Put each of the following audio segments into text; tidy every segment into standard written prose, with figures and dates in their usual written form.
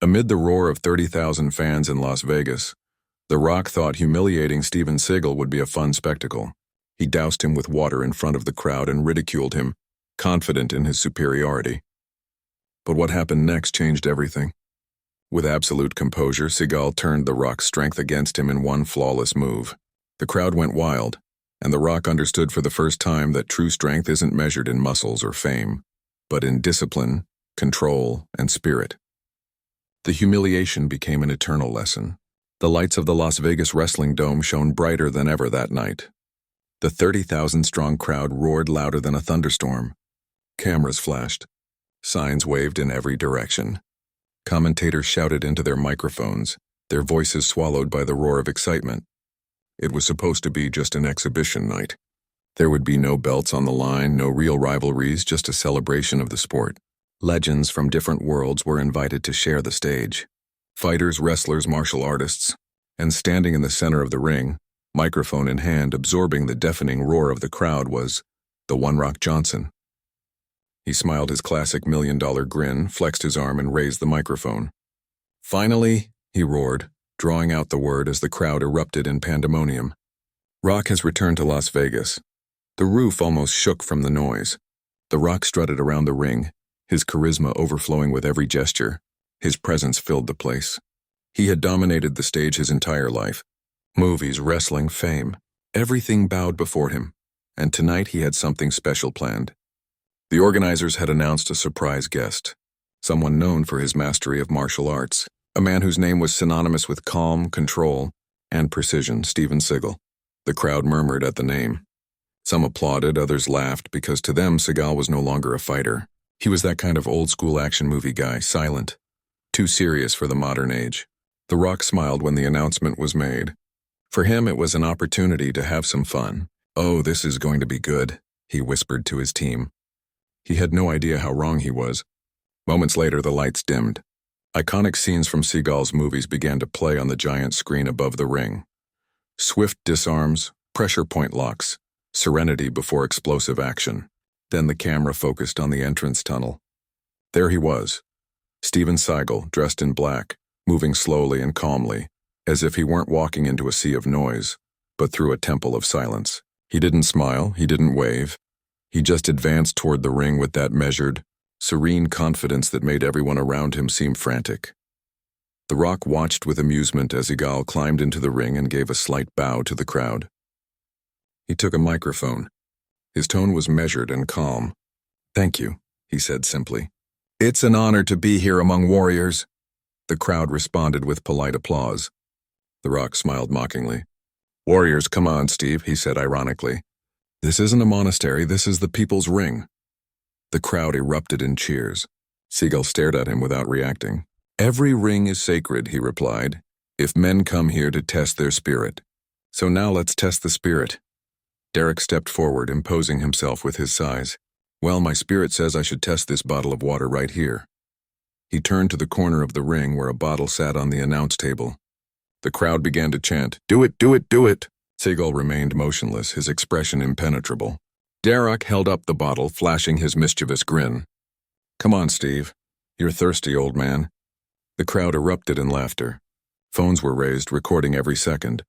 Amid the roar of 30,000 fans in Las Vegas, The Rock thought humiliating Steven Seagal would be a fun spectacle. He doused him with water in front of the crowd and ridiculed him, confident in his superiority. But what happened next changed everything. With absolute composure, Seagal turned The Rock's strength against him in one flawless move. The crowd went wild, and The Rock understood for the first time that true strength isn't measured in muscles or fame, but in discipline, control, and spirit. The humiliation became an eternal lesson. The lights of the Las Vegas Wrestling Dome shone brighter than ever that night. The 30,000-strong crowd roared louder than a thunderstorm. Cameras flashed. Signs waved in every direction. Commentators shouted into their microphones, their voices swallowed by the roar of excitement. It was supposed to be just an exhibition night. There would be no belts on the line, no real rivalries, just a celebration of the sport. Legends from different worlds were invited to share the stage. Fighters, wrestlers, martial artists, and standing in the center of the ring, microphone in hand, absorbing the deafening roar of the crowd, was the One Rock Johnson. He smiled his classic million-dollar grin, flexed his arm, and raised the microphone. "Finally," he roared, drawing out the word as the crowd erupted in pandemonium. "Rock has returned to Las Vegas." The roof almost shook from the noise. The Rock strutted around the ring, his charisma overflowing with every gesture. His presence filled the place. He had dominated the stage his entire life. Movies, wrestling, fame. Everything bowed before him, and tonight he had something special planned. The organizers had announced a surprise guest, someone known for his mastery of martial arts, a man whose name was synonymous with calm, control, and precision, Steven Seagal. The crowd murmured at the name. Some applauded, others laughed, because to them Seagal was no longer a fighter. He was that kind of old-school action movie guy, silent, too serious for the modern age. The Rock smiled when the announcement was made. For him, it was an opportunity to have some fun. "Oh, this is going to be good," he whispered to his team. He had no idea how wrong he was. Moments later, the lights dimmed. Iconic scenes from Seagal's movies began to play on the giant screen above the ring. Swift disarms, pressure point locks, serenity before explosive action. Then the camera focused on the entrance tunnel. There he was, Steven Seagal, dressed in black, moving slowly and calmly, as if he weren't walking into a sea of noise, but through a temple of silence. He didn't smile, he didn't wave. He just advanced toward the ring with that measured, serene confidence that made everyone around him seem frantic. The Rock watched with amusement as Seagal climbed into the ring and gave a slight bow to the crowd. He took a microphone. His tone was measured and calm. "Thank you," he said simply. "It's an honor to be here among warriors." The crowd responded with polite applause. The Rock smiled mockingly. "Warriors, come on, Steve," he said ironically. "This isn't a monastery, this is the people's ring." The crowd erupted in cheers. Seagal stared at him without reacting. "Every ring is sacred," he replied, "if men come here to test their spirit. So now let's test the spirit." Derek stepped forward, imposing himself with his size. "Well, my spirit says I should test this bottle of water right here." He turned to the corner of the ring where a bottle sat on the announce table. The crowd began to chant, "Do it, do it, do it!" Seagal remained motionless, his expression impenetrable. Derek held up the bottle, flashing his mischievous grin. "Come on, Steve. You're thirsty, old man." The crowd erupted in laughter. Phones were raised, recording every second.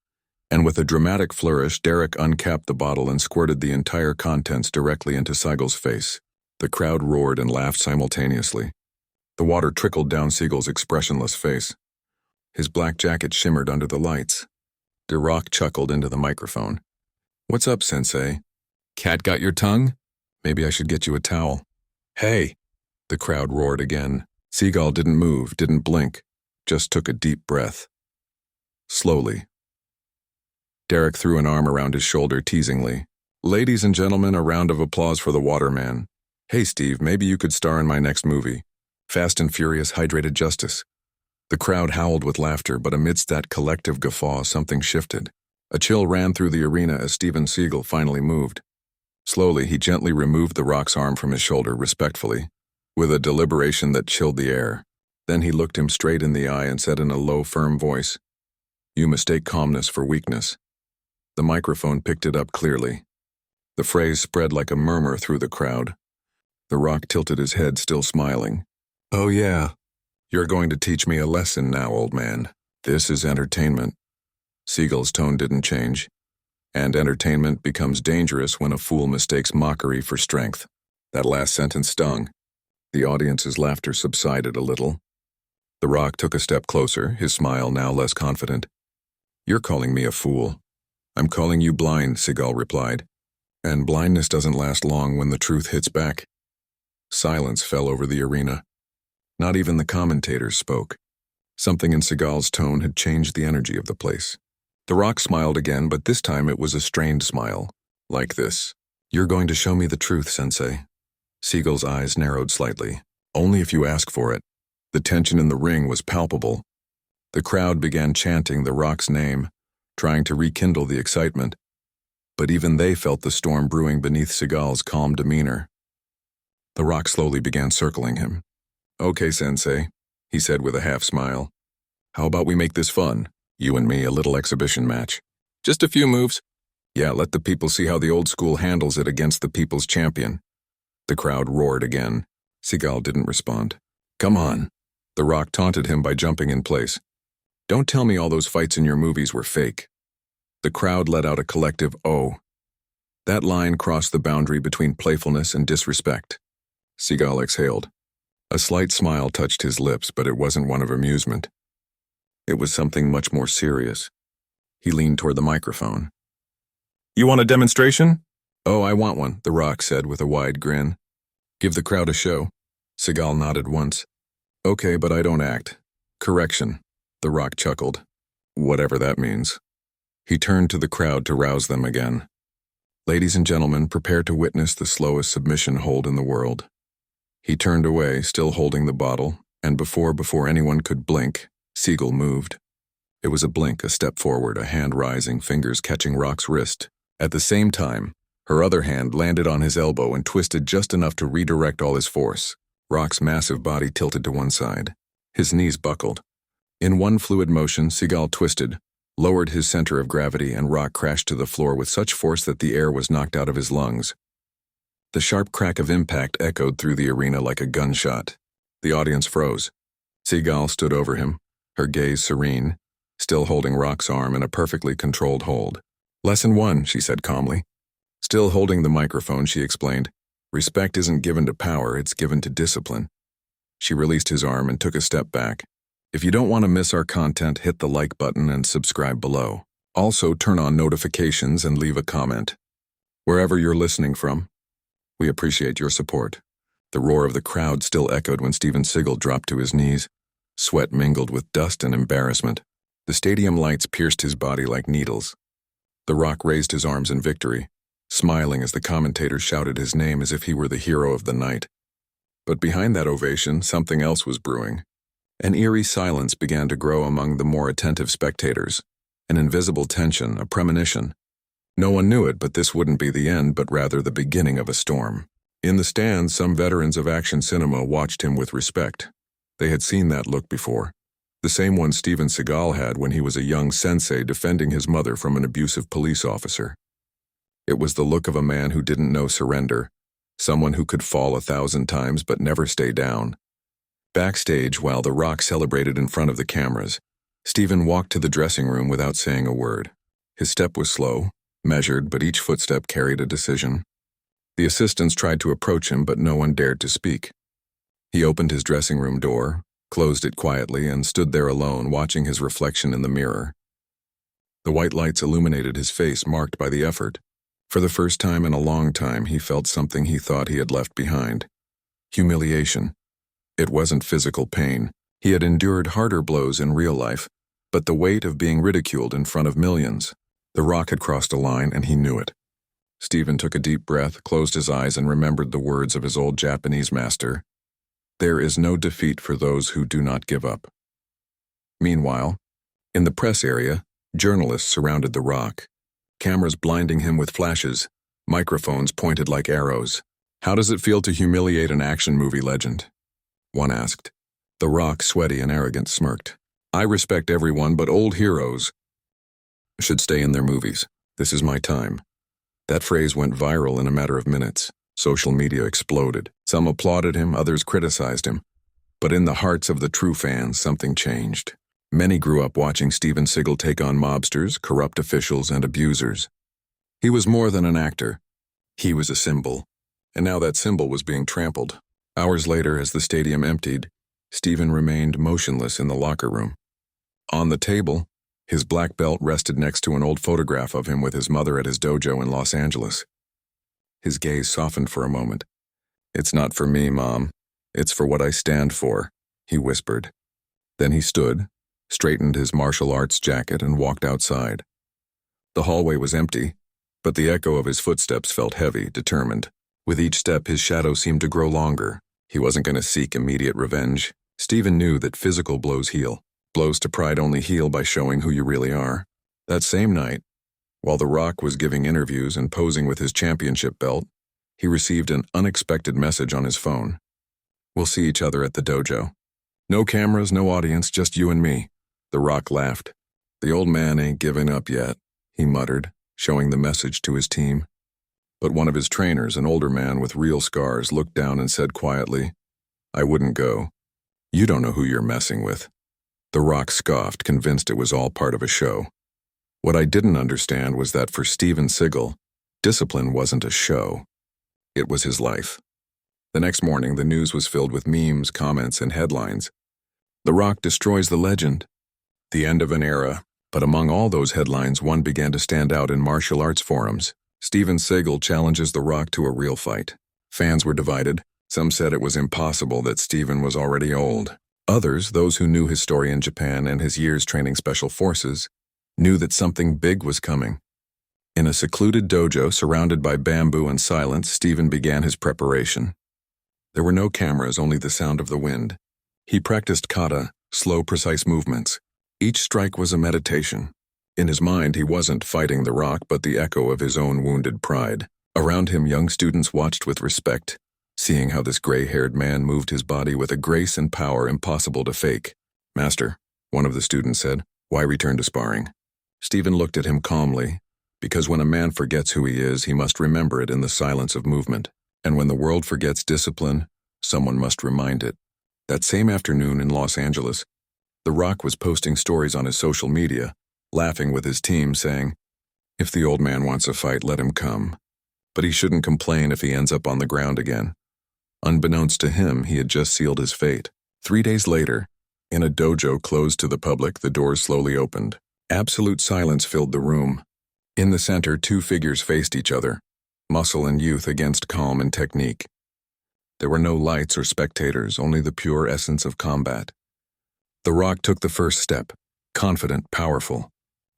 And with a dramatic flourish, Derek uncapped the bottle and squirted the entire contents directly into Seagal's face. The crowd roared and laughed simultaneously. The water trickled down Seagal's expressionless face. His black jacket shimmered under the lights. The Rock chuckled into the microphone. "What's up, Sensei? Cat got your tongue? Maybe I should get you a towel." "Hey!" The crowd roared again. Seagal didn't move, didn't blink, just took a deep breath. Slowly. Derek threw an arm around his shoulder teasingly. "Ladies and gentlemen, a round of applause for the Waterman. Hey, Steve, maybe you could star in my next movie. Fast and Furious, Hydrated Justice." The crowd howled with laughter, but amidst that collective guffaw, something shifted. A chill ran through the arena as Steven Seagal finally moved. Slowly, he gently removed the Rock's arm from his shoulder, respectfully, with a deliberation that chilled the air. Then he looked him straight in the eye and said in a low, firm voice, "You mistake calmness for weakness." The microphone picked it up clearly. The phrase spread like a murmur through the crowd. The Rock tilted his head, still smiling. "Oh yeah, You're going to teach me a lesson now, old man. This is entertainment. Seagal's tone didn't change. And entertainment becomes dangerous when a fool mistakes mockery for strength. That last sentence stung. The audience's laughter subsided a little. The Rock took a step closer, his smile now less confident. You're calling me a fool. I'm calling you blind, Seagal replied. And blindness doesn't last long when the truth hits back. Silence fell over the arena. Not even the commentators spoke. Something in Seagal's tone had changed the energy of the place. The Rock smiled again, but this time it was a strained smile. Like this. You're going to show me the truth, Sensei. Seagal's eyes narrowed slightly. Only if you ask for it. The tension in the ring was palpable. The crowd began chanting the Rock's name, trying to rekindle the excitement. But even they felt the storm brewing beneath Seagal's calm demeanor. The Rock slowly began circling him. Okay, Sensei, he said with a half smile. How about we make this fun? You and me, a little exhibition match. Just a few moves. Yeah, let the people see how the old school handles it against the people's champion. The crowd roared again. Seagal didn't respond. Come on. The Rock taunted him by jumping in place. Don't tell me all those fights in your movies were fake. The crowd let out a collective "oh." That line crossed the boundary between playfulness and disrespect. Seagal exhaled. A slight smile touched his lips, but it wasn't one of amusement. It was something much more serious. He leaned toward the microphone. You want a demonstration? Oh, I want one, The Rock said with a wide grin. Give the crowd a show. Seagal nodded once. Okay, but I don't act. Correction. The Rock chuckled. Whatever that means. He turned to the crowd to rouse them again. Ladies and gentlemen, prepare to witness the slowest submission hold in the world. He turned away, still holding the bottle, and before anyone could blink, Seagal moved. It was a blink, a step forward, a hand rising, fingers catching Rock's wrist. At the same time, her other hand landed on his elbow and twisted just enough to redirect all his force. Rock's massive body tilted to one side. His knees buckled. In one fluid motion, Seagal twisted, lowered his center of gravity, and Rock crashed to the floor with such force that the air was knocked out of his lungs. The sharp crack of impact echoed through the arena like a gunshot. The audience froze. Seagal stood over him, her gaze serene, still holding Rock's arm in a perfectly controlled hold. Lesson 1, she said calmly. Still holding the microphone, she explained, respect isn't given to power, it's given to discipline. She released his arm and took a step back. If you don't want to miss our content, hit the like button and subscribe below. Also, turn on notifications and leave a comment. Wherever you're listening from, we appreciate your support. The roar of the crowd still echoed when Steven Seagal dropped to his knees. Sweat mingled with dust and embarrassment. The stadium lights pierced his body like needles. The Rock raised his arms in victory, smiling as the commentators shouted his name as if he were the hero of the night. But behind that ovation, something else was brewing. An eerie silence began to grow among the more attentive spectators. An invisible tension, a premonition. No one knew it, but this wouldn't be the end, but rather the beginning of a storm. In the stands, some veterans of action cinema watched him with respect. They had seen that look before. The same one Steven Seagal had when he was a young sensei defending his mother from an abusive police officer. It was the look of a man who didn't know surrender, someone who could fall 1,000 times but never stay down. Backstage, while The Rock celebrated in front of the cameras, Steven walked to the dressing room without saying a word. His step was slow, measured, but each footstep carried a decision. The assistants tried to approach him, but no one dared to speak. He opened his dressing room door, closed it quietly, and stood there alone, watching his reflection in the mirror. The white lights illuminated his face, marked by the effort. For the first time in a long time, he felt something he thought he had left behind. Humiliation. It wasn't physical pain. He had endured harder blows in real life, but the weight of being ridiculed in front of millions. The Rock had crossed a line, and he knew it. Steven took a deep breath, closed his eyes, and remembered the words of his old Japanese master. There is no defeat for those who do not give up. Meanwhile, in the press area, journalists surrounded The Rock, cameras blinding him with flashes, microphones pointed like arrows. How does it feel to humiliate an action movie legend? One asked. The Rock, sweaty and arrogant, smirked. I respect everyone, but old heroes should stay in their movies. This is my time. That phrase went viral in a matter of minutes. Social media exploded. Some applauded him, others criticized him. But in the hearts of the true fans, something changed. Many grew up watching Steven Seagal take on mobsters, corrupt officials, and abusers. He was more than an actor. He was a symbol. And now that symbol was being trampled. Hours later, as the stadium emptied, Steven remained motionless in the locker room. On the table, his black belt rested next to an old photograph of him with his mother at his dojo in Los Angeles. His gaze softened for a moment. "It's not for me, Mom. It's for what I stand for," he whispered. Then he stood, straightened his martial arts jacket, and walked outside. The hallway was empty, but the echo of his footsteps felt heavy, determined. With each step, his shadow seemed to grow longer. He wasn't going to seek immediate revenge. Steven knew that physical blows heal. Blows to pride only heal by showing who you really are. That same night, while The Rock was giving interviews and posing with his championship belt, he received an unexpected message on his phone. "We'll see each other at the dojo. No cameras, no audience, just you and me." The Rock laughed. "The old man ain't giving up yet," he muttered, showing the message to his team. But one of his trainers, an older man with real scars, looked down and said quietly, "I wouldn't go. You don't know who you're messing with." The Rock scoffed, convinced it was all part of a show. What I didn't understand was that for Steven Seagal, discipline wasn't a show. It was his life. The next morning, the news was filled with memes, comments, and headlines. "The Rock destroys the legend." The end of an era. But among all those headlines, one began to stand out in martial arts forums. Steven Seagal challenges The Rock to a real fight. Fans were divided. Some said it was impossible, that Steven was already old. Others, those who knew his story in Japan and his years training special forces, knew that something big was coming. In a secluded dojo surrounded by bamboo and silence, Steven began his preparation. There were no cameras, only the sound of the wind. He practiced kata, slow, precise movements. Each strike was a meditation. In his mind, he wasn't fighting The Rock, but the echo of his own wounded pride. Around him, young students watched with respect, seeing how this gray-haired man moved his body with a grace and power impossible to fake. "Master," one of the students said, "why return to sparring?" Steven looked at him calmly, because when a man forgets who he is, he must remember it in the silence of movement. And when the world forgets discipline, someone must remind it. That same afternoon in Los Angeles, The Rock was posting stories on his social media, laughing with his team, saying, "If the old man wants a fight, let him come. But he shouldn't complain if he ends up on the ground again." Unbeknownst to him, he had just sealed his fate. 3 days later, in a dojo closed to the public, the doors slowly opened. Absolute silence filled the room. In the center, two figures faced each other, muscle and youth against calm and technique. There were no lights or spectators, only the pure essence of combat. The Rock took the first step, confident, powerful.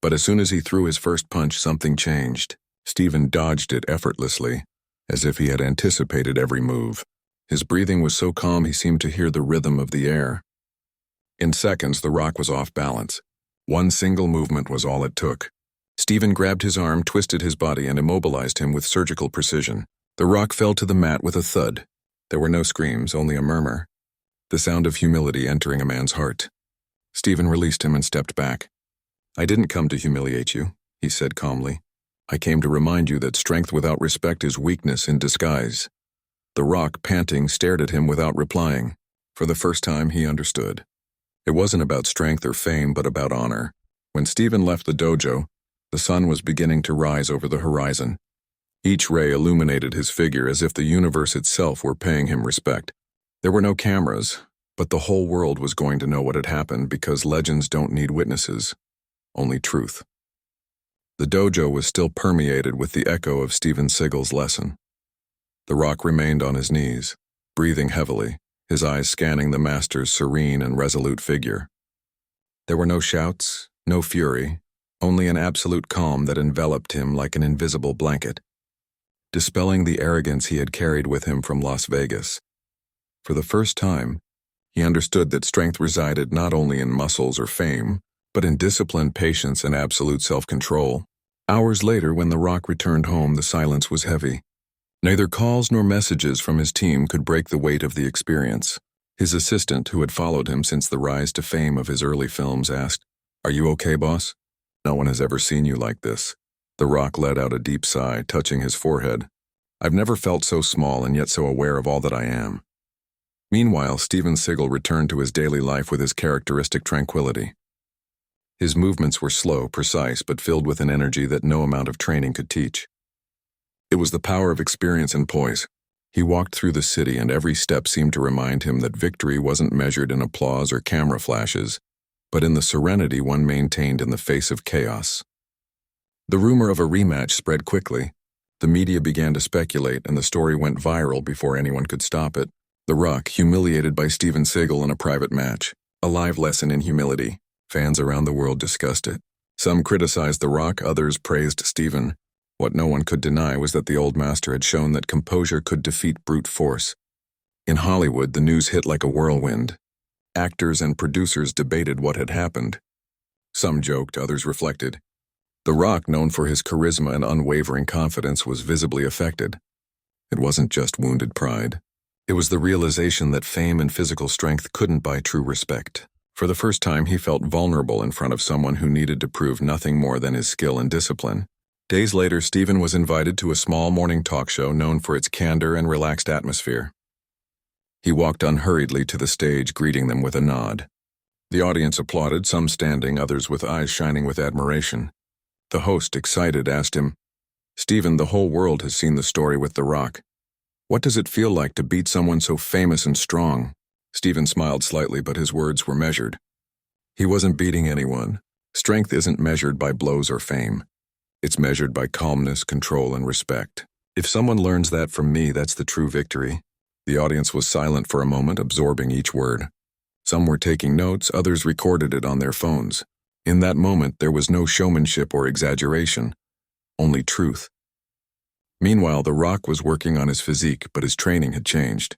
But as soon as he threw his first punch, something changed. Steven dodged it effortlessly, as if he had anticipated every move. His breathing was so calm he seemed to hear the rhythm of the air. In seconds, The Rock was off balance. One single movement was all it took. Steven grabbed his arm, twisted his body, and immobilized him with surgical precision. The Rock fell to the mat with a thud. There were no screams, only a murmur. The sound of humility entering a man's heart. Steven released him and stepped back. "I didn't come to humiliate you," he said calmly. "I came to remind you that strength without respect is weakness in disguise." The Rock, panting, stared at him without replying. For the first time, he understood. It wasn't about strength or fame, but about honor. When Steven left the dojo, the sun was beginning to rise over the horizon. Each ray illuminated his figure as if the universe itself were paying him respect. There were no cameras, but the whole world was going to know what had happened, because legends don't need witnesses, only truth. The dojo was still permeated with the echo of Steven Seagal's lesson. The Rock remained on his knees, breathing heavily, his eyes scanning the master's serene and resolute figure. There were no shouts, no fury, only an absolute calm that enveloped him like an invisible blanket, dispelling the arrogance he had carried with him from Las Vegas. For the first time, he understood that strength resided not only in muscles or fame, but in discipline, patience, and absolute self-control. Hours later, when The Rock returned home, the silence was heavy. Neither calls nor messages from his team could break the weight of the experience. His assistant, who had followed him since the rise to fame of his early films, asked, "Are you okay, boss? No one has ever seen you like this." The Rock let out a deep sigh, touching his forehead. "I've never felt so small and yet so aware of all that I am." Meanwhile, Steven Seagal returned to his daily life with his characteristic tranquility. His movements were slow, precise, but filled with an energy that no amount of training could teach. It was the power of experience and poise. He walked through the city, and every step seemed to remind him that victory wasn't measured in applause or camera flashes, but in the serenity one maintained in the face of chaos. The rumor of a rematch spread quickly. The media began to speculate, and the story went viral before anyone could stop it. The Rock, humiliated by Steven Seagal in a private match. A live lesson in humility. Fans around the world discussed it. Some criticized The Rock, others praised Steven. What no one could deny was that the old master had shown that composure could defeat brute force. In Hollywood, the news hit like a whirlwind. Actors and producers debated what had happened. Some joked, others reflected. The Rock, known for his charisma and unwavering confidence, was visibly affected. It wasn't just wounded pride. It was the realization that fame and physical strength couldn't buy true respect. For the first time, he felt vulnerable in front of someone who needed to prove nothing more than his skill and discipline. Days later, Steven was invited to a small morning talk show known for its candor and relaxed atmosphere. He walked unhurriedly to the stage, greeting them with a nod. The audience applauded, some standing, others with eyes shining with admiration. The host, excited, asked him, "Steven, the whole world has seen the story with The Rock. What does it feel like to beat someone so famous and strong?" Steven smiled slightly, but his words were measured. He wasn't beating anyone. Strength isn't measured by blows or fame. It's measured by calmness, control, and respect. If someone learns that from me, that's the true victory. The audience was silent for a moment, absorbing each word. Some were taking notes, others recorded it on their phones. In that moment, there was no showmanship or exaggeration, only truth. Meanwhile, The Rock was working on his physique, but his training had changed.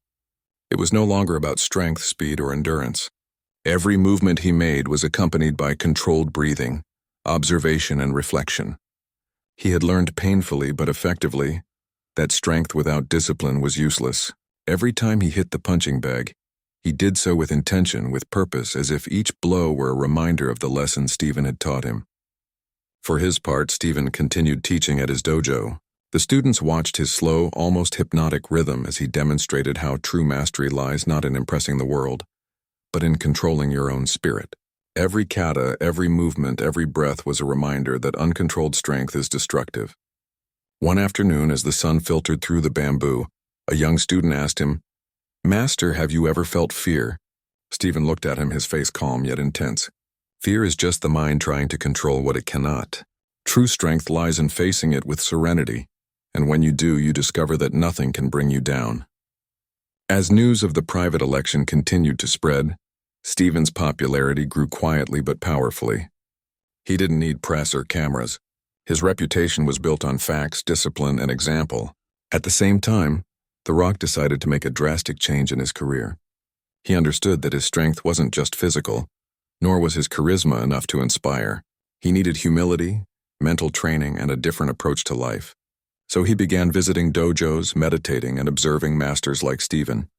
It was no longer about strength, speed, or endurance. Every movement he made was accompanied by controlled breathing, observation, and reflection. He had learned painfully but effectively that strength without discipline was useless. Every time he hit the punching bag, he did so with intention, with purpose, as if each blow were a reminder of the lesson Steven had taught him. For his part, Steven continued teaching at his dojo. The students watched his slow, almost hypnotic rhythm as he demonstrated how true mastery lies not in impressing the world, but in controlling your own spirit. Every kata, every movement, every breath was a reminder that uncontrolled strength is destructive. One afternoon, as the sun filtered through the bamboo, a young student asked him, "Master, have you ever felt fear?" Steven looked at him, his face calm yet intense. Fear is just the mind trying to control what it cannot. True strength lies in facing it with serenity, and when you do, you discover that nothing can bring you down. As news of the private election continued to spread, Steven's popularity grew quietly but powerfully. He didn't need press or cameras. His reputation was built on facts, discipline, and example. At the same time, The Rock decided to make a drastic change in his career. He understood that his strength wasn't just physical, nor was his charisma enough to inspire. He needed humility, mental training, and a different approach to life. So he began visiting dojos, meditating, and observing masters like Steven,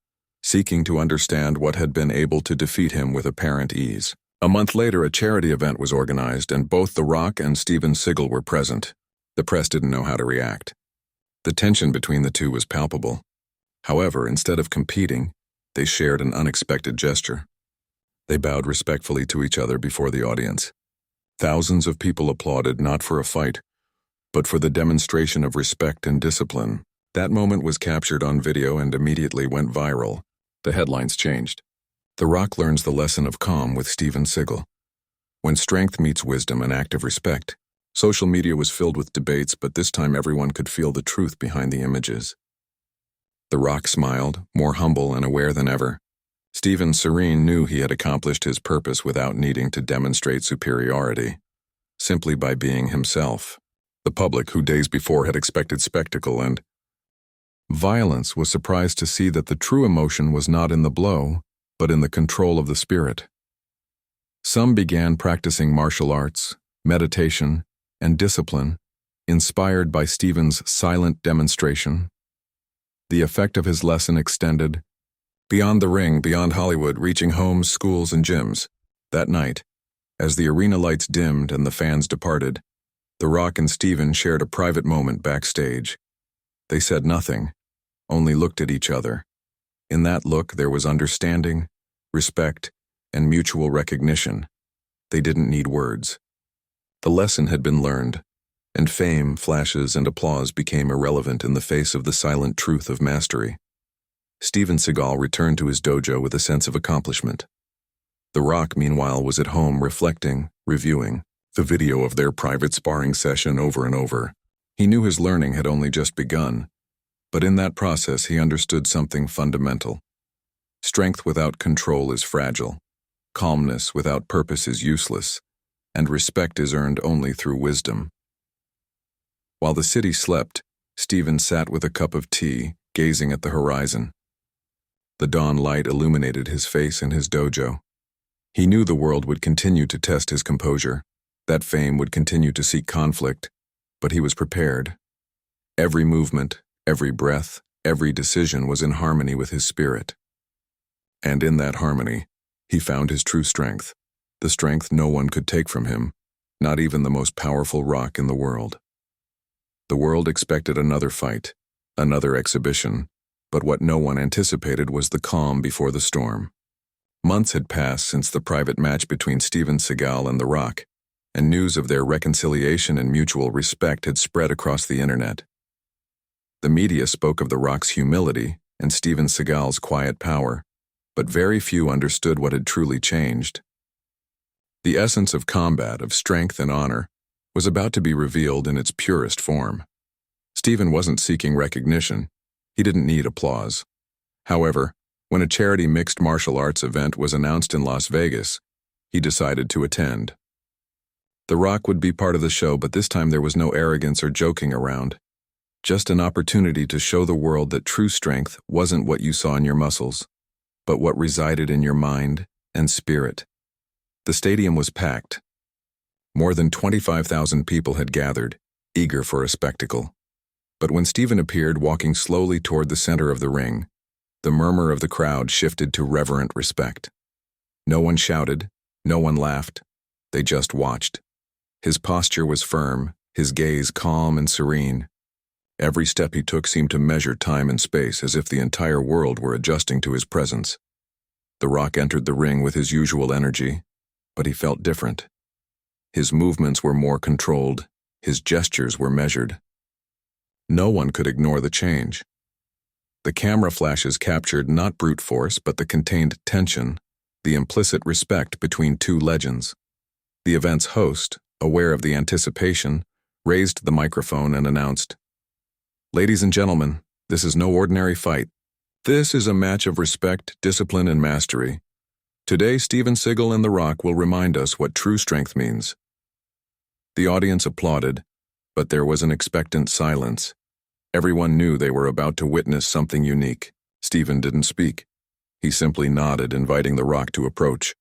seeking to understand what had been able to defeat him with apparent ease. A month later, a charity event was organized, and both The Rock and Steven Seagal were present. The press didn't know how to react. The tension between the two was palpable. However, instead of competing, they shared an unexpected gesture. They bowed respectfully to each other before the audience. Thousands of people applauded, not for a fight, but for the demonstration of respect and discipline. That moment was captured on video and immediately went viral. The headlines changed. The Rock learns the lesson of calm with Steven Seagal. When strength meets wisdom and active respect. Social media was filled with debates, but this time everyone could feel the truth behind the images. The Rock smiled, more humble and aware than ever. Steven, serene, knew he had accomplished his purpose without needing to demonstrate superiority, simply by being himself. The public, who days before had expected spectacle and violence, was surprised to see that the true emotion was not in the blow, but in the control of the spirit. Some began practicing martial arts, meditation, and discipline, inspired by Steven's silent demonstration. The effect of his lesson extended beyond the ring, beyond Hollywood, reaching homes, schools, and gyms. That night, as the arena lights dimmed and the fans departed, The Rock and Steven shared a private moment backstage. They said nothing, only looked at each other. In that look, there was understanding, respect, and mutual recognition. They didn't need words. The lesson had been learned, and fame, flashes, and applause became irrelevant in the face of the silent truth of mastery. Steven Seagal returned to his dojo with a sense of accomplishment. The Rock, meanwhile, was at home reflecting, reviewing the video of their private sparring session over and over. He knew his learning had only just begun, but in that process he understood something fundamental. Strength without control is fragile, calmness without purpose is useless, and respect is earned only through wisdom. While the city slept, Steven sat with a cup of tea, gazing at the horizon. The dawn light illuminated his face and his dojo. He knew the world would continue to test his composure, that fame would continue to seek conflict, but he was prepared. Every movement, every breath, every decision was in harmony with his spirit. And in that harmony, he found his true strength, the strength no one could take from him, not even the most powerful rock in the world. The world expected another fight, another exhibition, but what no one anticipated was the calm before the storm. Months had passed since the private match between Steven Seagal and The Rock, and news of their reconciliation and mutual respect had spread across the internet. The media spoke of The Rock's humility and Steven Seagal's quiet power, but very few understood what had truly changed. The essence of combat, of strength and honor, was about to be revealed in its purest form. Steven wasn't seeking recognition. He didn't need applause. However, when a charity mixed martial arts event was announced in Las Vegas, he decided to attend. The Rock would be part of the show, but this time there was no arrogance or joking around. Just an opportunity to show the world that true strength wasn't what you saw in your muscles, but what resided in your mind and spirit. The stadium was packed. More than 25,000 people had gathered, eager for a spectacle. But when Steven appeared walking slowly toward the center of the ring, the murmur of the crowd shifted to reverent respect. No one shouted, no one laughed, they just watched. His posture was firm, his gaze calm and serene. Every step he took seemed to measure time and space, as if the entire world were adjusting to his presence. The Rock entered the ring with his usual energy, but he felt different. His movements were more controlled, his gestures were measured. No one could ignore the change. The camera flashes captured not brute force, but the contained tension, the implicit respect between two legends. The event's host, aware of the anticipation, raised the microphone and announced, "Ladies and gentlemen, this is no ordinary fight. This is a match of respect, discipline, and mastery. Today, Steven Seagal and The Rock will remind us what true strength means." The audience applauded, but there was an expectant silence. Everyone knew they were about to witness something unique. Steven didn't speak. He simply nodded, inviting The Rock to approach.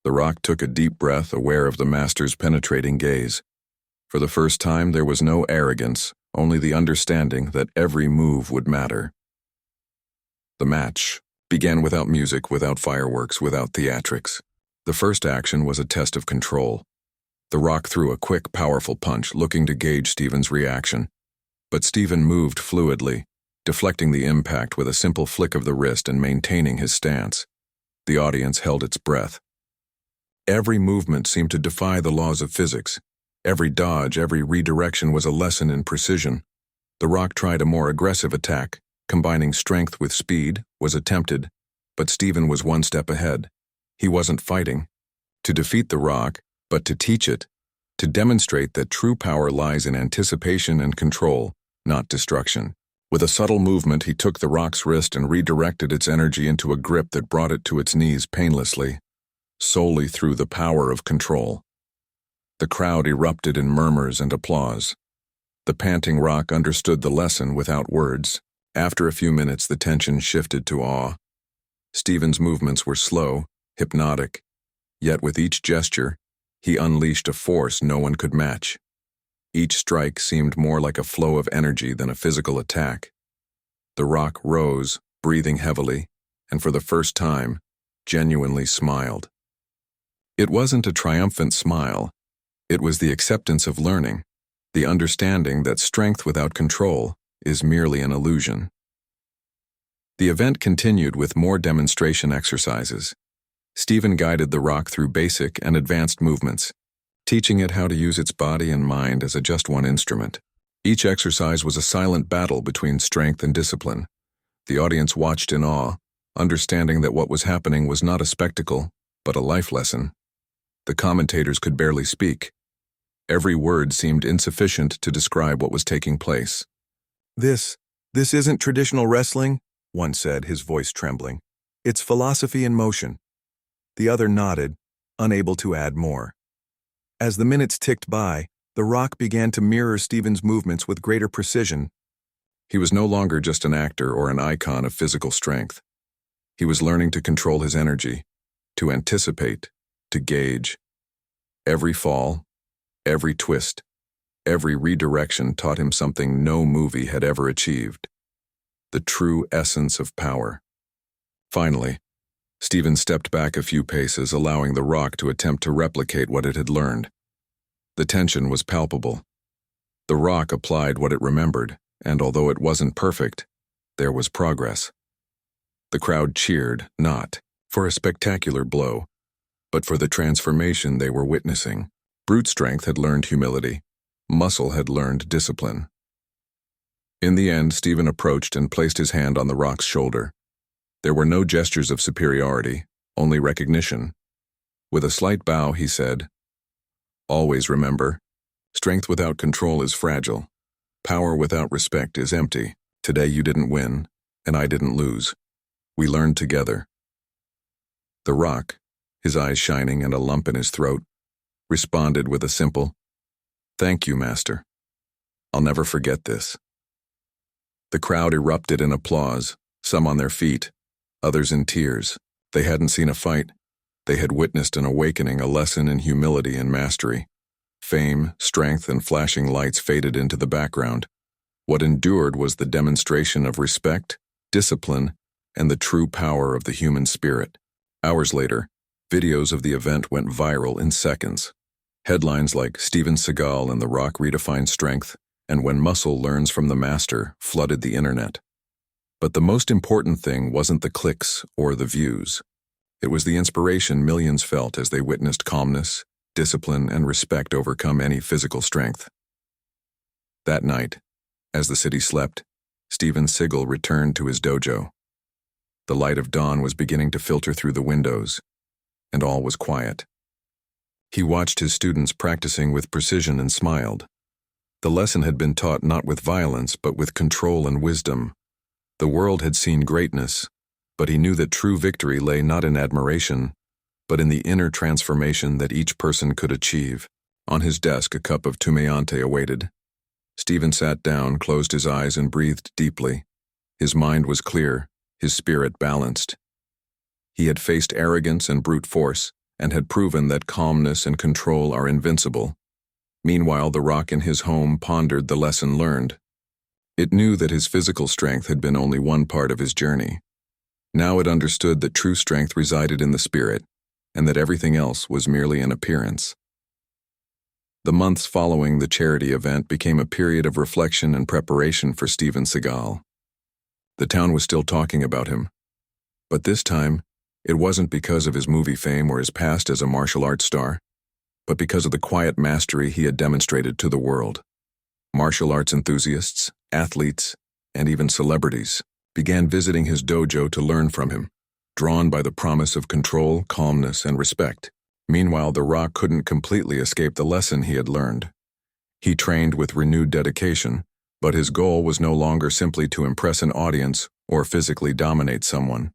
The Rock took a deep breath, aware of the master's penetrating gaze. For the first time, there was no arrogance, only the understanding that every move would matter. The match began without music, without fireworks, without theatrics. The first action was a test of control. The Rock threw a quick, powerful punch, looking to gauge Steven's reaction. But Steven moved fluidly, deflecting the impact with a simple flick of the wrist and maintaining his stance. The audience held its breath. Every movement seemed to defy the laws of physics. Every dodge, every redirection was a lesson in precision. The Rock tried a more aggressive attack, combining strength with speed, was attempted, but Steven was one step ahead. He wasn't fighting to defeat The Rock, but to teach it, to demonstrate that true power lies in anticipation and control, not destruction. With a subtle movement, he took The Rock's wrist and redirected its energy into a grip that brought it to its knees painlessly, solely through the power of control. The crowd erupted in murmurs and applause. The panting Rock understood the lesson without words. After a few minutes, the tension shifted to awe. Steven's movements were slow, hypnotic, yet with each gesture, he unleashed a force no one could match. Each strike seemed more like a flow of energy than a physical attack. The Rock rose, breathing heavily, and for the first time, genuinely smiled. It wasn't a triumphant smile. It was the acceptance of learning, the understanding that strength without control is merely an illusion. The event continued with more demonstration exercises. Stephen guided the rock through basic and advanced movements, teaching it how to use its body and mind as just one instrument. Each exercise was a silent battle between strength and discipline. The audience watched in awe, understanding that what was happening was not a spectacle, but a life lesson. The commentators could barely speak. Every word seemed insufficient to describe what was taking place. This isn't traditional wrestling," one said, his voice trembling. "It's philosophy in motion." The other nodded, unable to add more. As the minutes ticked by, the rock began to mirror Stephen's movements with greater precision. He was no longer just an actor or an icon of physical strength. He was learning to control his energy, to anticipate, to gauge. Every fall, every twist, every redirection taught him something no movie had ever achieved: the true essence of power. Finally, Stephen stepped back a few paces, allowing the rock to attempt to replicate what it had learned. The tension was palpable. The rock applied what it remembered, and although it wasn't perfect, there was progress. The crowd cheered, not for a spectacular blow, but for the transformation they were witnessing. Brute strength had learned humility. Muscle had learned discipline. In the end, Stephen approached and placed his hand on the rock's shoulder. There were no gestures of superiority, only recognition. With a slight bow, he said, "Always remember, strength without control is fragile. Power without respect is empty. Today you didn't win, and I didn't lose. We learned together." The rock, his eyes shining and a lump in his throat, responded with a simple, "Thank you, Master. I'll never forget this." The crowd erupted in applause, some on their feet, others in tears. They hadn't seen a fight. They had witnessed an awakening, a lesson in humility and mastery. Fame, strength, and flashing lights faded into the background. What endured was the demonstration of respect, discipline, and the true power of the human spirit. Hours later, videos of the event went viral in seconds. Headlines like "Steven Seagal and The Rock redefine strength," and "When muscle learns from the master" flooded the internet. But the most important thing wasn't the clicks or the views. It was the inspiration millions felt as they witnessed calmness, discipline, and respect overcome any physical strength. That night, as the city slept, Steven Seagal returned to his dojo. The light of dawn was beginning to filter through the windows, and all was quiet. He watched his students practicing with precision and smiled. The lesson had been taught not with violence, but with control and wisdom. The world had seen greatness, but he knew that true victory lay not in admiration, but in the inner transformation that each person could achieve. On his desk, a cup of tummeante awaited. Stephen sat down, closed his eyes, and breathed deeply. His mind was clear, his spirit balanced. He had faced arrogance and brute force, and had proven that calmness and control are invincible. Meanwhile, the rock in his home pondered the lesson learned. It knew that his physical strength had been only one part of his journey. Now it understood that true strength resided in the spirit, and that everything else was merely an appearance. The months following the charity event became a period of reflection and preparation for Steven Seagal. The town was still talking about him, but this time, it wasn't because of his movie fame or his past as a martial arts star, but because of the quiet mastery he had demonstrated to the world. Martial arts enthusiasts, athletes, and even celebrities began visiting his dojo to learn from him, drawn by the promise of control, calmness, and respect. Meanwhile, the rock couldn't completely escape the lesson he had learned. He trained with renewed dedication, but his goal was no longer simply to impress an audience or physically dominate someone.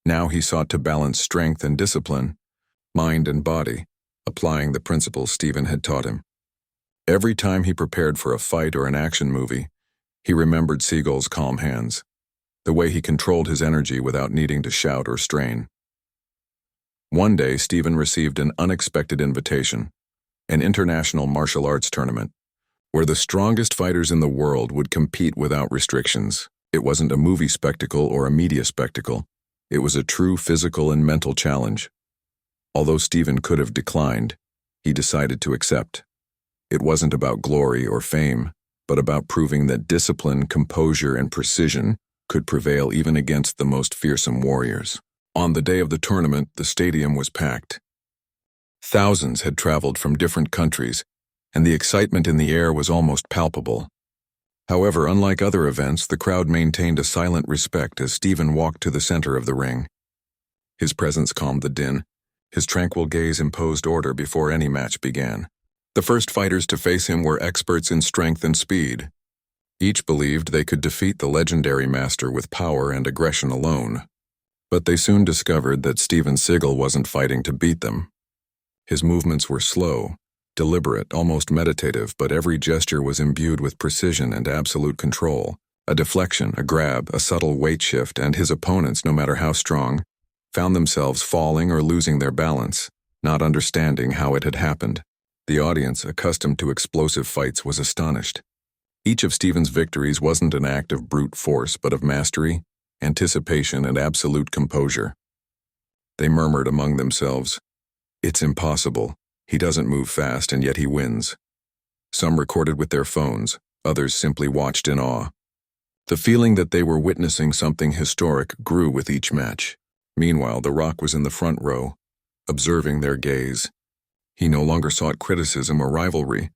Now he sought to balance strength and discipline, mind and body, applying the principles Steven had taught him. Every time he prepared for a fight or an action movie, he remembered Seagal's calm hands, the way he controlled his energy without needing to shout or strain. One day, Steven received an unexpected invitation, an international martial arts tournament, where the strongest fighters in the world would compete without restrictions. It wasn't a movie spectacle or a media spectacle. It was a true physical and mental challenge. Although Steven could have declined, he decided to accept. It wasn't about glory or fame, but about proving that discipline, composure, and precision could prevail even against the most fearsome warriors. On the day of the tournament, the stadium was packed. Thousands had traveled from different countries, and the excitement in the air was almost palpable. However, unlike other events, the crowd maintained a silent respect as Stephen walked to the center of the ring. His presence calmed the din. His tranquil gaze imposed order before any match began. The first fighters to face him were experts in strength and speed. Each believed they could defeat the legendary master with power and aggression alone. But they soon discovered that Steven Seagal wasn't fighting to beat them. His movements were slow, deliberate, almost meditative, but every gesture was imbued with precision and absolute control. A deflection, a grab, a subtle weight shift, and his opponents, no matter how strong, found themselves falling or losing their balance, not understanding how it had happened. The audience, accustomed to explosive fights, was astonished. Each of Steven's victories wasn't an act of brute force, but of mastery, anticipation, and absolute composure. They murmured among themselves, "It's impossible. He doesn't move fast, and yet he wins." Some recorded with their phones, others simply watched in awe. The feeling that they were witnessing something historic grew with each match. Meanwhile, The Rock was in the front row, observing their gaze. He no longer sought criticism or rivalry.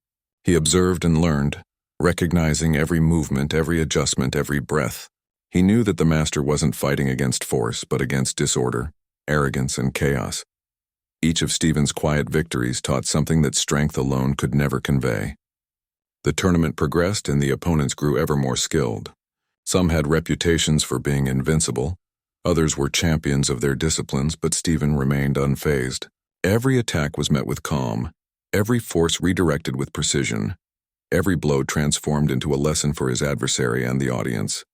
He observed and learned, recognizing every movement, every adjustment, every breath. He knew that the master wasn't fighting against force, but against disorder, arrogance, and chaos. Each of Steven's quiet victories taught something that strength alone could never convey. The tournament progressed and the opponents grew ever more skilled. Some had reputations for being invincible. Others were champions of their disciplines, but Steven remained unfazed. Every attack was met with calm, every force redirected with precision, every blow transformed into a lesson for his adversary and the audience.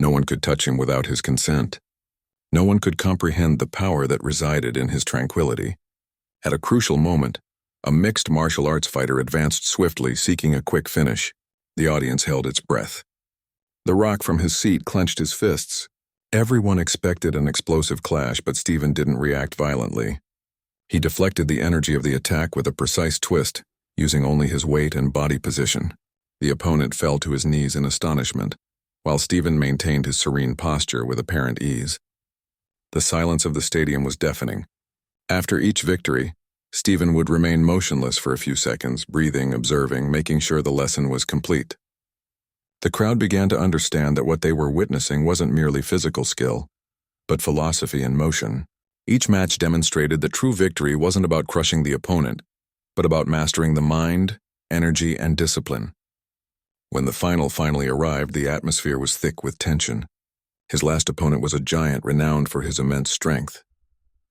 No one could touch him without his consent. No one could comprehend the power that resided in his tranquility. At a crucial moment, a mixed martial arts fighter advanced swiftly, seeking a quick finish. The audience held its breath. The Rock from his seat clenched his fists. Everyone expected an explosive clash, but Steven didn't react violently. He deflected the energy of the attack with a precise twist, using only his weight and body position. The opponent fell to his knees in astonishment, while Steven maintained his serene posture with apparent ease. The silence of the stadium was deafening. After each victory, Steven would remain motionless for a few seconds, breathing, observing, making sure the lesson was complete. The crowd began to understand that what they were witnessing wasn't merely physical skill, but philosophy in motion. Each match demonstrated that true victory wasn't about crushing the opponent, but about mastering the mind, energy, and discipline. When the final finally arrived, the atmosphere was thick with tension. His last opponent was a giant renowned for his immense strength,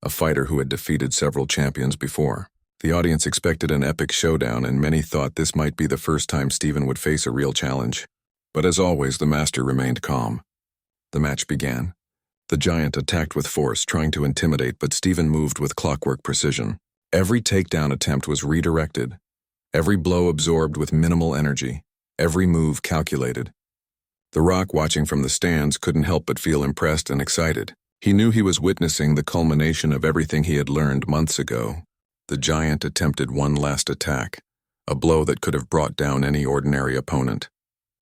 a fighter who had defeated several champions before. The audience expected an epic showdown, and many thought this might be the first time Steven would face a real challenge. But as always, the master remained calm. The match began. The giant attacked with force, trying to intimidate, but Steven moved with clockwork precision. Every takedown attempt was redirected, every blow absorbed with minimal energy, every move calculated. The Rock, watching from the stands, couldn't help but feel impressed and excited. He knew he was witnessing the culmination of everything he had learned months ago. The giant attempted one last attack, a blow that could have brought down any ordinary opponent.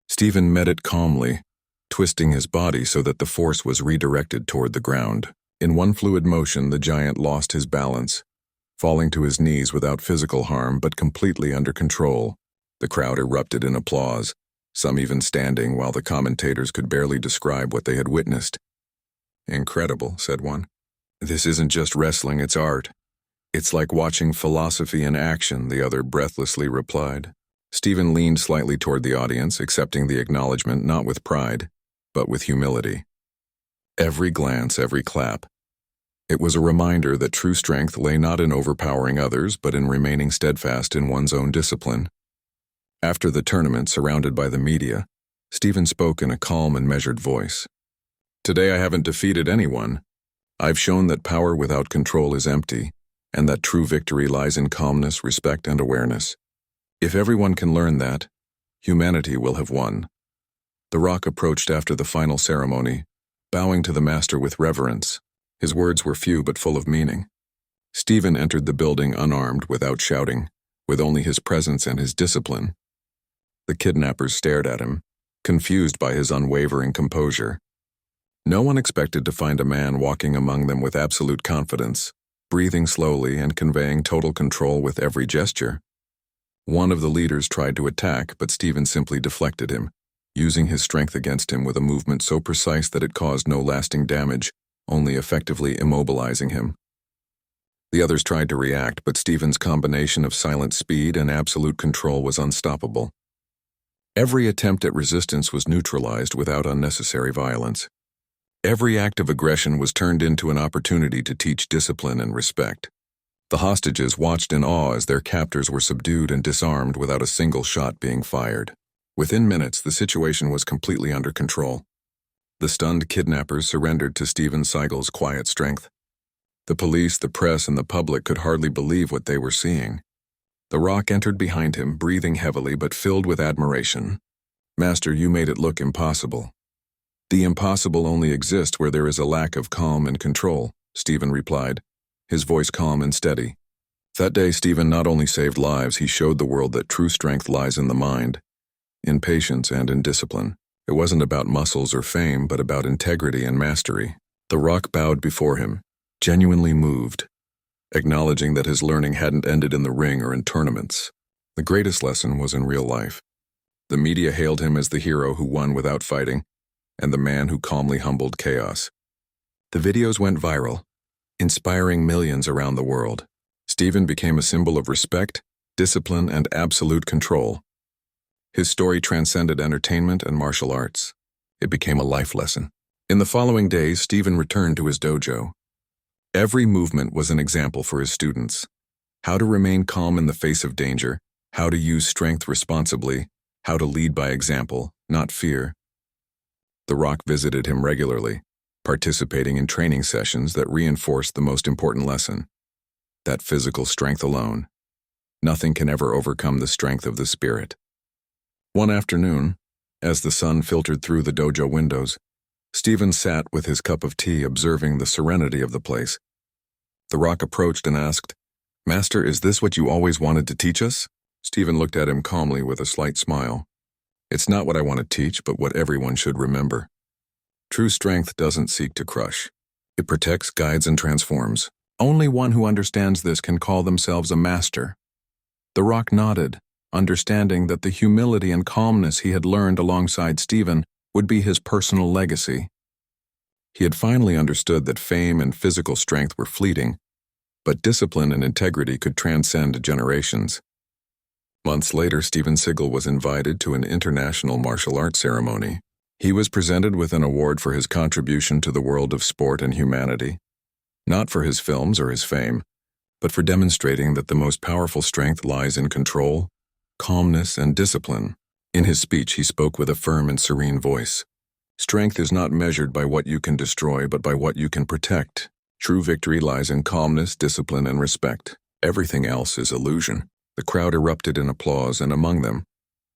Steven met it calmly, twisting his body so that the force was redirected toward the ground. In one fluid motion, the giant lost his balance, falling to his knees without physical harm but completely under control. The crowd erupted in applause, some even standing while the commentators could barely describe what they had witnessed. "Incredible," said one. "This isn't just wrestling, it's art." "It's like watching philosophy in action," the other breathlessly replied. Steven leaned slightly toward the audience, accepting the acknowledgement not with pride, but with humility. Every glance, every clap. It was a reminder that true strength lay not in overpowering others, but in remaining steadfast in one's own discipline. After the tournament, surrounded by the media, Steven spoke in a calm and measured voice. "Today I haven't defeated anyone. I've shown that power without control is empty, and that true victory lies in calmness, respect, and awareness. If everyone can learn that, humanity will have won." The Rock approached after the final ceremony, bowing to the master with reverence. His words were few but full of meaning. Steven entered the building unarmed, without shouting, with only his presence and his discipline. The kidnappers stared at him, confused by his unwavering composure. No one expected to find a man walking among them with absolute confidence, breathing slowly and conveying total control with every gesture. One of the leaders tried to attack, but Stephen simply deflected him, using his strength against him with a movement so precise that it caused no lasting damage, only effectively immobilizing him. The others tried to react, but Stephen's combination of silent speed and absolute control was unstoppable. Every attempt at resistance was neutralized without unnecessary violence. Every act of aggression was turned into an opportunity to teach discipline and respect. The hostages watched in awe as their captors were subdued and disarmed without a single shot being fired. Within minutes, the situation was completely under control. The stunned kidnappers surrendered to Steven Seagal's quiet strength. The police, the press, and the public could hardly believe what they were seeing. The Rock entered behind him, breathing heavily but filled with admiration. "Master, you made it look impossible." "The impossible only exists where there is a lack of calm and control," Stephen replied, his voice calm and steady. That day, Stephen not only saved lives, he showed the world that true strength lies in the mind, in patience and in discipline. It wasn't about muscles or fame, but about integrity and mastery. The Rock bowed before him, genuinely moved, acknowledging that his learning hadn't ended in the ring or in tournaments. The greatest lesson was in real life. The media hailed him as the hero who won without fighting, and the man who calmly humbled chaos. The videos went viral, inspiring millions around the world. Stephen became a symbol of respect, discipline, and absolute control. His story transcended entertainment and martial arts. It became a life lesson. In the following days, Stephen returned to his dojo. Every movement was an example for his students. How to remain calm in the face of danger, how to use strength responsibly, how to lead by example, not fear. The Rock visited him regularly, participating in training sessions that reinforced the most important lesson: that physical strength alone. Nothing can ever overcome the strength of the spirit. One afternoon, as the sun filtered through the dojo windows, Stephen sat with his cup of tea observing the serenity of the place. The Rock approached and asked, "Master, is this what you always wanted to teach us?" Stephen looked at him calmly with a slight smile. "It's not what I want to teach, but what everyone should remember. True strength doesn't seek to crush. It protects, guides, and transforms. Only one who understands this can call themselves a master." The Rock nodded, understanding that the humility and calmness he had learned alongside Stephen would be his personal legacy. He had finally understood that fame and physical strength were fleeting, but discipline and integrity could transcend generations. Months later, Steven Seagal was invited to an international martial arts ceremony. He was presented with an award for his contribution to the world of sport and humanity, not for his films or his fame, but for demonstrating that the most powerful strength lies in control, calmness, and discipline. In his speech, he spoke with a firm and serene voice. "Strength is not measured by what you can destroy, but by what you can protect. True victory lies in calmness, discipline, and respect. Everything else is illusion." The crowd erupted in applause, and among them,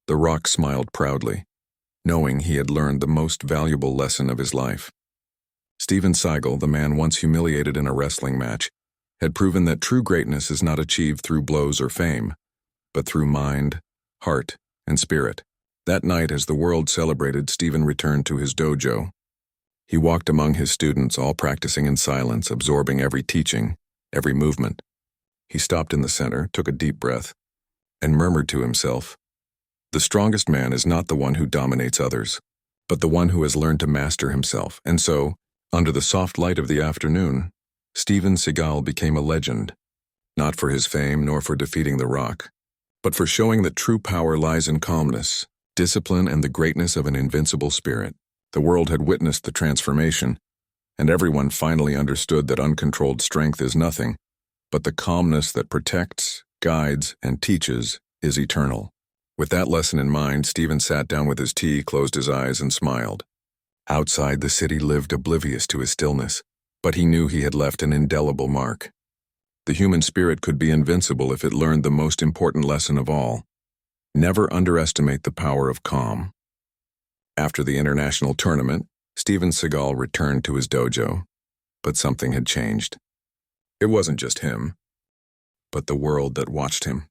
The Rock smiled proudly, knowing he had learned the most valuable lesson of his life. Steven Seagal, the man once humiliated in a wrestling match, had proven that true greatness is not achieved through blows or fame, but through mind, heart, and spirit. That night, as the world celebrated, Stephen returned to his dojo. He walked among his students, all practicing in silence, absorbing every teaching, every movement. He stopped in the center, took a deep breath, and murmured to himself, "The strongest man is not the one who dominates others, but the one who has learned to master himself." And so, under the soft light of the afternoon, Steven Seagal became a legend, not for his fame nor for defeating The Rock, but for showing that true power lies in calmness, discipline, and the greatness of an invincible spirit. The world had witnessed the transformation, and everyone finally understood that uncontrolled strength is nothing, but the calmness that protects, guides, and teaches is eternal. With that lesson in mind, Stephen sat down with his tea, closed his eyes, and smiled. Outside, the city lived oblivious to his stillness, but he knew he had left an indelible mark. The human spirit could be invincible if it learned the most important lesson of all: never underestimate the power of calm. After the international tournament, Steven Seagal returned to his dojo, but something had changed. It wasn't just him, but the world that watched him.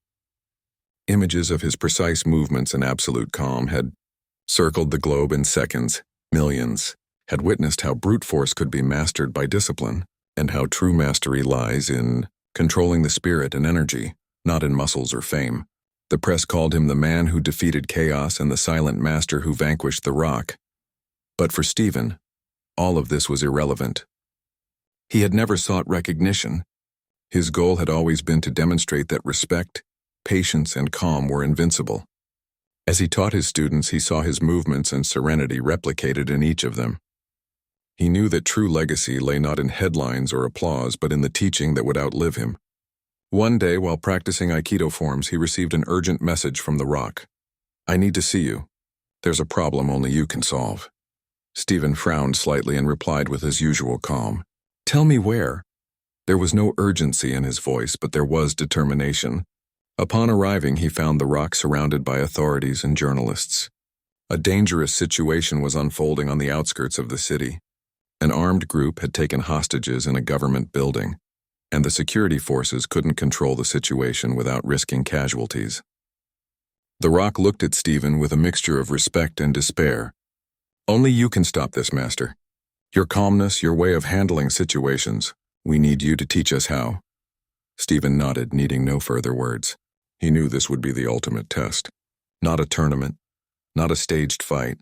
Images of his precise movements and absolute calm had circled the globe in seconds, millions, had witnessed how brute force could be mastered by discipline, and how true mastery lies in controlling the spirit and energy, not in muscles or fame. The press called him the man who defeated chaos and the silent master who vanquished the Rock. But for Stephen, all of this was irrelevant. He had never sought recognition. His goal had always been to demonstrate that respect, patience, and calm were invincible. As he taught his students, he saw his movements and serenity replicated in each of them. He knew that true legacy lay not in headlines or applause, but in the teaching that would outlive him. One day, while practicing Aikido forms, he received an urgent message from the Rock. "I need to see you. There's a problem only you can solve." Stephen frowned slightly and replied with his usual calm, "Tell me where." There was no urgency in his voice, but there was determination. Upon arriving, he found the Rock surrounded by authorities and journalists. A dangerous situation was unfolding on the outskirts of the city. An armed group had taken hostages in a government building, and the security forces couldn't control the situation without risking casualties. The Rock looked at Stephen with a mixture of respect and despair. "Only you can stop this, Master. Your calmness, your way of handling situations. We need you to teach us how." Stephen nodded, needing no further words. He knew this would be the ultimate test. Not a tournament, not a staged fight,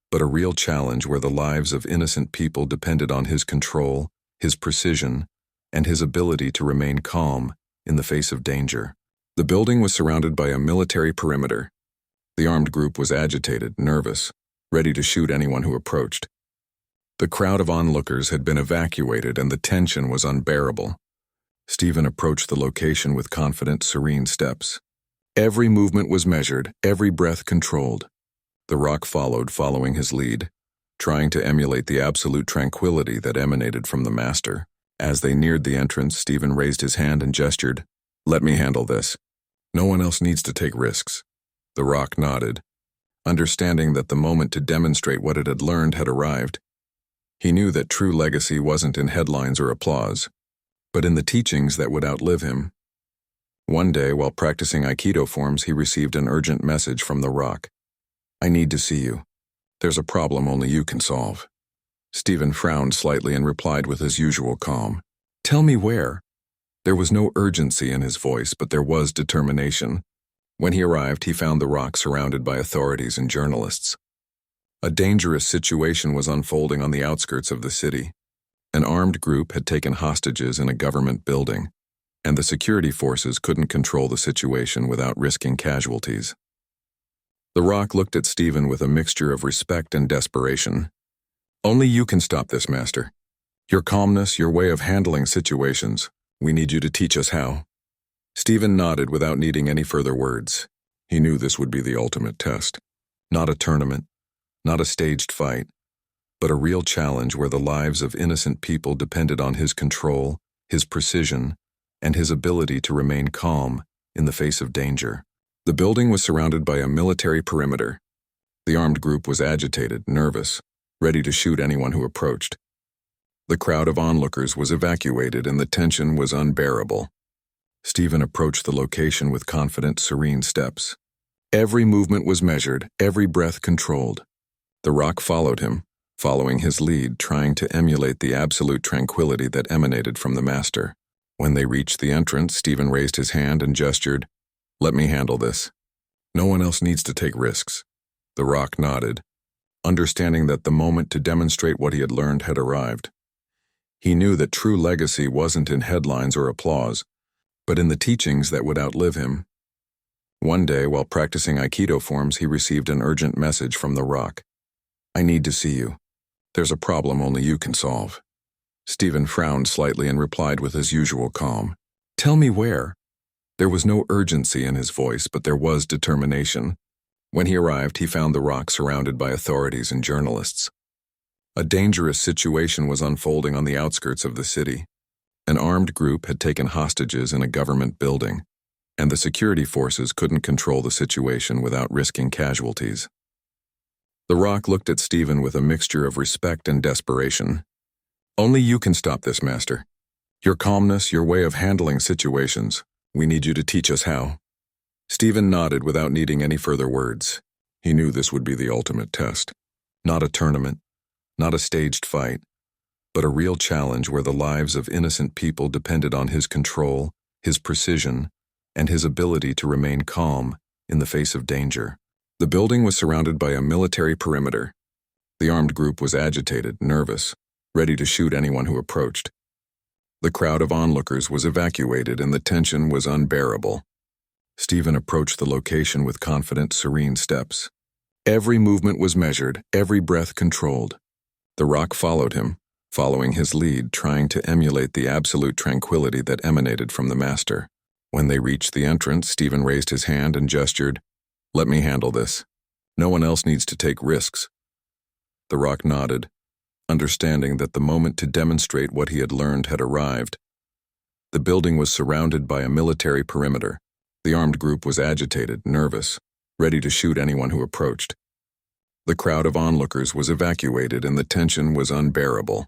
but a real challenge where the lives of innocent people depended on his control, his precision, and his ability to remain calm in the face of danger. The building was surrounded by a military perimeter. The armed group was agitated, nervous, ready to shoot anyone who approached. The crowd of onlookers had been evacuated and the tension was unbearable. Stephen approached the location with confident, serene steps. Every movement was measured, every breath controlled. The Rock followed, following his lead, trying to emulate the absolute tranquility that emanated from the Master. As they neared the entrance, Stephen raised his hand and gestured, "Let me handle this. No one else needs to take risks." The Rock nodded, understanding that the moment to demonstrate what it had learned had arrived. He knew that true legacy wasn't in headlines or applause, but in the teachings that would outlive him. One day, while practicing Aikido forms, he received an urgent message from the Rock. "I need to see you. There's a problem only you can solve." Stephen frowned slightly and replied with his usual calm, "Tell me where." There was no urgency in his voice, but there was determination. When he arrived, he found the Rock surrounded by authorities and journalists. A dangerous situation was unfolding on the outskirts of the city. An armed group had taken hostages in a government building, and the security forces couldn't control the situation without risking casualties. The Rock looked at Stephen with a mixture of respect and desperation. "Only you can stop this, Master. Your calmness, your way of handling situations. We need you to teach us how." Stephen nodded without needing any further words. He knew this would be the ultimate test. Not a tournament, not a staged fight, but a real challenge where the lives of innocent people depended on his control, his precision, and his ability to remain calm in the face of danger. The building was surrounded by a military perimeter. The armed group was agitated, nervous, ready to shoot anyone who approached. The crowd of onlookers was evacuated and the tension was unbearable. Stephen approached the location with confident, serene steps. Every movement was measured, every breath controlled. The Rock followed him, following his lead, trying to emulate the absolute tranquility that emanated from the Master. When they reached the entrance, Stephen raised his hand and gestured, "Let me handle this. No one else needs to take risks." The Rock nodded, understanding that the moment to demonstrate what he had learned had arrived. He knew that true legacy wasn't in headlines or applause, but in the teachings that would outlive him. One day, while practicing Aikido forms, he received an urgent message from the Rock. "I need to see you. There's a problem only you can solve." Stephen frowned slightly and replied with his usual calm, "Tell me where." There was no urgency in his voice, but there was determination. When he arrived, he found the Rock surrounded by authorities and journalists. A dangerous situation was unfolding on the outskirts of the city. An armed group had taken hostages in a government building, and the security forces couldn't control the situation without risking casualties. The Rock looked at Stephen with a mixture of respect and desperation. "Only you can stop this, Master. Your calmness, your way of handling situations. We need you to teach us how." Stephen nodded without needing any further words. He knew this would be the ultimate test. Not a tournament, not a staged fight, but a real challenge where the lives of innocent people depended on his control, his precision, and his ability to remain calm in the face of danger. The building was surrounded by a military perimeter. The armed group was agitated, nervous, ready to shoot anyone who approached. The crowd of onlookers was evacuated and the tension was unbearable. Stephen approached the location with confident, serene steps. Every movement was measured, every breath controlled. The Rock followed him, following his lead, trying to emulate the absolute tranquility that emanated from the master. When they reached the entrance, Stephen raised his hand and gestured, "Let me handle this. No one else needs to take risks." The Rock nodded, understanding that the moment to demonstrate what he had learned had arrived. The building was surrounded by a military perimeter. The armed group was agitated, nervous, ready to shoot anyone who approached. The crowd of onlookers was evacuated and the tension was unbearable.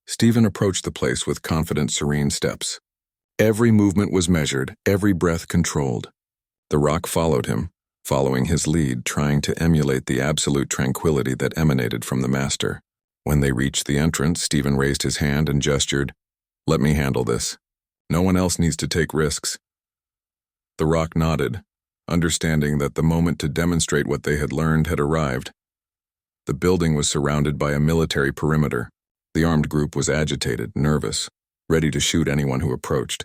Stephen approached the place with confident, serene steps. Every movement was measured, every breath controlled. The Rock followed him, following his lead, trying to emulate the absolute tranquility that emanated from the master. When they reached the entrance, Stephen raised his hand and gestured, "Let me handle this. No one else needs to take risks." The Rock nodded, understanding that the moment to demonstrate what they had learned had arrived. The building was surrounded by a military perimeter. The armed group was agitated, nervous, ready to shoot anyone who approached.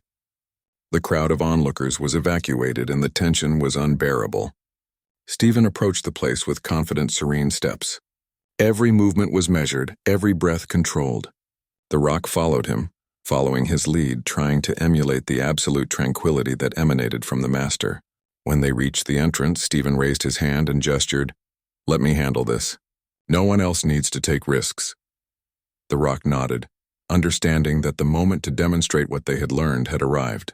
The crowd of onlookers was evacuated and the tension was unbearable. Stephen approached the place with confident, serene steps. Every movement was measured, every breath controlled. The Rock followed him, following his lead, trying to emulate the absolute tranquility that emanated from the master. When they reached the entrance, Stephen raised his hand and gestured, "Let me handle this. No one else needs to take risks." The Rock nodded, understanding that the moment to demonstrate what they had learned had arrived.